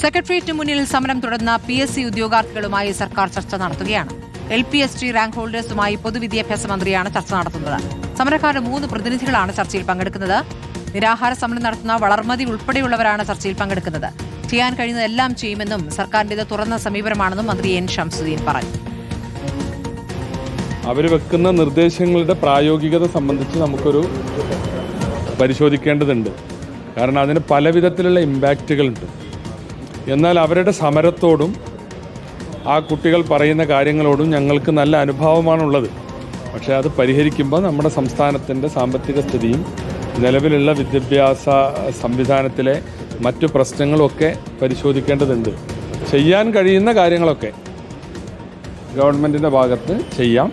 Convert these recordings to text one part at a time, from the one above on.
സെക്രട്ടേറിയറ്റിന് മുന്നിൽ സമരം തുടർന്ന PSC ഉദ്യോഗാർത്ഥികളുമായി സർക്കാർ ചർച്ച നടത്തുകയാണ്. LPST റാങ്ക് ഹോൾഡേഴ്സുമായി പൊതുവിദ്യാഭ്യാസ മന്ത്രിയാണ് ചർച്ച നടത്തുന്നത്. സമരക്കാരുടെ 3 പ്രതിനിധികളാണ് ചർച്ചയിൽ പങ്കെടുക്കുന്നത്. നിരാഹാര സമരം നടത്തുന്ന വളർമതി ഉൾപ്പെടെയുള്ളവരാണ് ചർച്ചയിൽ പങ്കെടുക്കുന്നത്. ചെയ്യാൻ കഴിയുന്നതെല്ലാം ചെയ്യുമെന്നും സർക്കാരിന്റേത് തുറന്ന സമീപനമാണെന്നും മന്ത്രി N. ഷംസുദ്ദീൻ പറഞ്ഞു. അവർ വെക്കുന്ന നിർദ്ദേശങ്ങളുടെ പ്രായോഗികത സംബന്ധിച്ച് നമുക്കൊരു പരിശോധിക്കേണ്ടതുണ്ട്. കാരണം അതിന് പല വിധത്തിലുള്ള ഇമ്പാക്റ്റുകളുണ്ട്. എന്നാൽ അവരുടെ സമരത്തോടും ആ കുട്ടികൾ പറയുന്ന കാര്യങ്ങളോടും ഞങ്ങൾക്ക് നല്ല അനുഭവമാണുള്ളത്. പക്ഷേ അത് പരിഹരിക്കുമ്പോൾ നമ്മുടെ സംസ്ഥാനത്തിൻ്റെ സാമ്പത്തിക സ്ഥിതിയും നിലവിലുള്ള വിദ്യാഭ്യാസ സംവിധാനത്തിലെ മറ്റു പ്രശ്നങ്ങളൊക്കെ പരിശോധിക്കേണ്ടതുണ്ട്. ചെയ്യാൻ കഴിയുന്ന കാര്യങ്ങളൊക്കെ ഗവൺമെൻറ്റിൻ്റെ ഭാഗത്ത് ചെയ്യാം.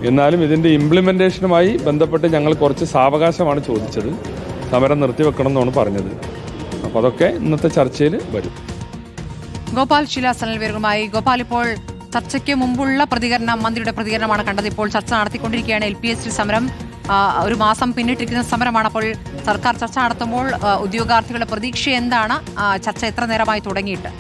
എന്നാലും ഇതിൻ്റെ ഇംപ്ലിമെൻറ്റേഷനുമായി ബന്ധപ്പെട്ട് ഞങ്ങൾ കുറച്ച് സാവകാശമാണ് ചോദിച്ചത്. സമരം നിർത്തിവെക്കണം എന്നാണ് പറഞ്ഞത്. അപ്പോൾ അതൊക്കെ ഇന്നത്തെ ചർച്ചയിൽ വരും. ഗോപാൽ ശിലാസനൽവരുമായി ഗോപാൽ, ഇപ്പോൾ ചർച്ചയ്ക്ക് മുമ്പുള്ള പ്രതികരണം, മന്ത്രിയുടെ പ്രതികരണമാണ് കണ്ടത്. ഇപ്പോൾ ചർച്ച നടത്തിക്കൊണ്ടിരിക്കുകയാണ്. LPST സമരം ഒരു മാസം പിന്നിട്ടിരിക്കുന്ന സമരമാണ്. അപ്പോൾ സർക്കാർ ചർച്ച നടത്തുമ്പോൾ ഉദ്യോഗാർത്ഥികളുടെ പ്രതീക്ഷ എന്താണ്? ചർച്ച എത്ര നേരമായി തുടങ്ങിയിട്ട്?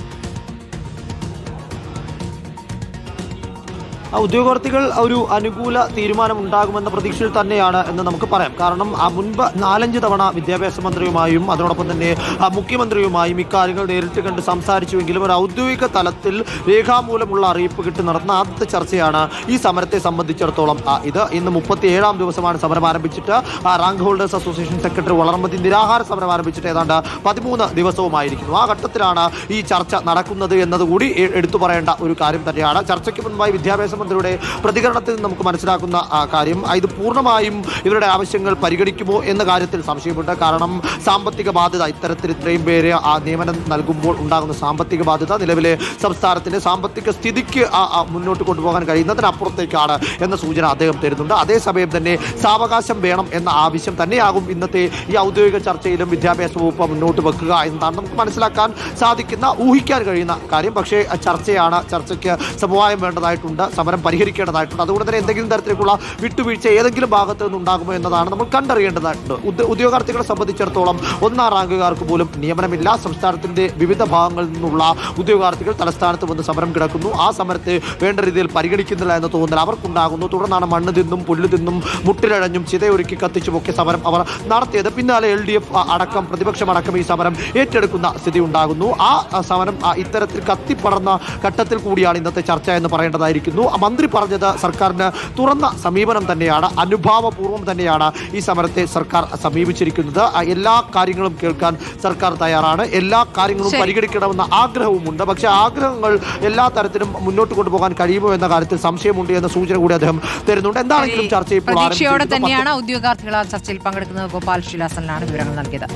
ഉദ്യോഗാർത്ഥികൾ ഒരു അനുകൂല തീരുമാനം ഉണ്ടാകുമെന്ന പ്രതീക്ഷയിൽ തന്നെയാണ് എന്ന് നമുക്ക് പറയാം. കാരണം മുൻപ് 4-5 തവണ വിദ്യാഭ്യാസ മന്ത്രിയുമായും അതിനോടൊപ്പം തന്നെ മുഖ്യമന്ത്രിയുമായും ഇക്കാര്യങ്ങൾ നേരിട്ട് കണ്ട് സംസാരിച്ചുവെങ്കിലും ഒരു ഔദ്യോഗിക തലത്തിൽ രേഖാമൂലമുള്ള അറിയിപ്പ് കിട്ടി നടത്തുന്ന ആദ്യത്തെ ചർച്ചയാണ് ഈ സമരത്തെ സംബന്ധിച്ചിടത്തോളം ഇത്. ഇന്ന് 37-ാം ദിവസമാണ് സമരം ആരംഭിച്ചിട്ട്. Rank holders association secretary Valarmathi നിരാഹാര സമരം ആരംഭിച്ചിട്ട് ഏതാണ്ട് 13 ദിവസവുമായിരിക്കുന്നു. ആ ഘട്ടത്തിലാണ് ഈ ചർച്ച നടക്കുന്നത് എന്നതുകൂടി എടുത്തു പറയേണ്ട ഒരു കാര്യം തന്നെയാണ്. ചർച്ചയ്ക്ക് മുൻപായി വിദ്യാഭ്യാസ മന്ത്രിയുടെ പ്രതികരണത്തിൽ നമുക്ക് മനസ്സിലാക്കുന്ന കാര്യം ഇത് പൂർണ്ണമായും ഇവരുടെ ആവശ്യങ്ങൾ പരിഗണിക്കുമോ എന്ന കാര്യത്തിൽ സംശയമുണ്ട്. കാരണം സാമ്പത്തിക ബാധ്യത, ഇത്രയും പേരെ നിയമനം നൽകുമ്പോൾ ഉണ്ടാകുന്ന സാമ്പത്തിക ബാധ്യത നിലവിലെ സംസ്ഥാനത്തിന്റെ സാമ്പത്തിക സ്ഥിതിക്ക് മുന്നോട്ട് കൊണ്ടുപോകാൻ കഴിയുന്നതിനപ്പുറത്തേക്കാണ് എന്ന സൂചന അദ്ദേഹം തരുന്നുണ്ട്. അതേസമയം തന്നെ സാവകാശം വേണം എന്ന ആവശ്യം തന്നെയാകും ഇന്നത്തെ ഈ ഔദ്യോഗിക ചർച്ചയിലും വിദ്യാഭ്യാസ വകുപ്പ് മുന്നോട്ട് വെക്കുക എന്നതാണ് നമുക്ക് മനസ്സിലാക്കാൻ സാധിക്കുന്ന, ഊഹിക്കാൻ കഴിയുന്ന കാര്യം. പക്ഷേ ചർച്ചയാണ്, ചർച്ചയ്ക്ക് സമവായം വേണ്ടതായിട്ടുണ്ട്, സമരം പരിഹരിക്കേണ്ടതായിട്ടുണ്ട്. അതുകൊണ്ട് തന്നെ എന്തെങ്കിലും തരത്തിലേക്കുള്ള വിട്ടുവീഴ്ച ഏതെങ്കിലും ഭാഗത്ത് നിന്നുണ്ടാകുമോ എന്നതാണ് നമ്മൾ കണ്ടറിയേണ്ടതായിട്ടുണ്ട്. ഉദ്യോഗാർത്ഥികളെ സംബന്ധിച്ചിടത്തോളം 1-ാം റാങ്കുകാർക്ക് പോലും നിയമനമില്ല. സംസ്ഥാനത്തിന്റെ വിവിധ ഭാഗങ്ങളിൽ നിന്നുള്ള ഉദ്യോഗാർത്ഥികൾ തലസ്ഥാനത്ത് വന്ന് സമരം കിടക്കുന്നു. ആ സമരത്തെ വേണ്ട രീതിയിൽ പരിഗണിക്കുന്നില്ല എന്ന തോന്നൽ അവർക്കുണ്ടാകുന്നു. തുടർന്നാണ് മണ്ണ് തിന്നും പുല്ല് തിന്നും മുട്ടിലഴഞ്ഞും ചിതയൊരുക്കി കത്തിച്ചുമൊക്കെ സമരം അവർ നടത്തിയത്. പിന്നാലെ LDF അടക്കം പ്രതിപക്ഷമടക്കം ഈ സമരം ഏറ്റെടുക്കുന്ന സ്ഥിതി ഉണ്ടാകുന്നു. ആ സമരം ഇത്തരത്തിൽ കത്തിപ്പടർന്ന ഘട്ടത്തിൽ കൂടിയാണ് ഇന്നത്തെ ചർച്ച എന്ന് പറയേണ്ടതായിരിക്കുന്നു. മന്ത്രി പറഞ്ഞത് സർക്കാരിന് തുറന്ന സമീപനം തന്നെയാണ്, അനുഭാവപൂർവ്വം തന്നെയാണ് ഈ സമരത്തെ സർക്കാർ സമീപിച്ചിരിക്കുന്നത്. എല്ലാ കാര്യങ്ങളും കേൾക്കാൻ സർക്കാർ തയ്യാറാണ്, എല്ലാ കാര്യങ്ങളും പരിഗണിക്കണമെന്ന ആഗ്രഹവുമുണ്ട്. പക്ഷേ ആഗ്രഹങ്ങൾ എല്ലാ തരത്തിലും മുന്നോട്ട് കൊണ്ടുപോകാൻ കഴിയുമോ എന്ന കാര്യത്തിൽ സംശയമുണ്ട് എന്ന സൂചന കൂടി അദ്ദേഹം തരുന്നുണ്ട്. എന്താണെങ്കിലും ചർച്ച ഇപ്പോൾ പ്രതീക്ഷയോടെ തന്നെയാണ് ഉദ്യോഗാർത്ഥികൾ ചർച്ചയിൽ പങ്കെടുക്കുന്നത്. ഗോപാൽ ശിലാസനിലാണ് വിവരങ്ങൾ നൽകിയത്.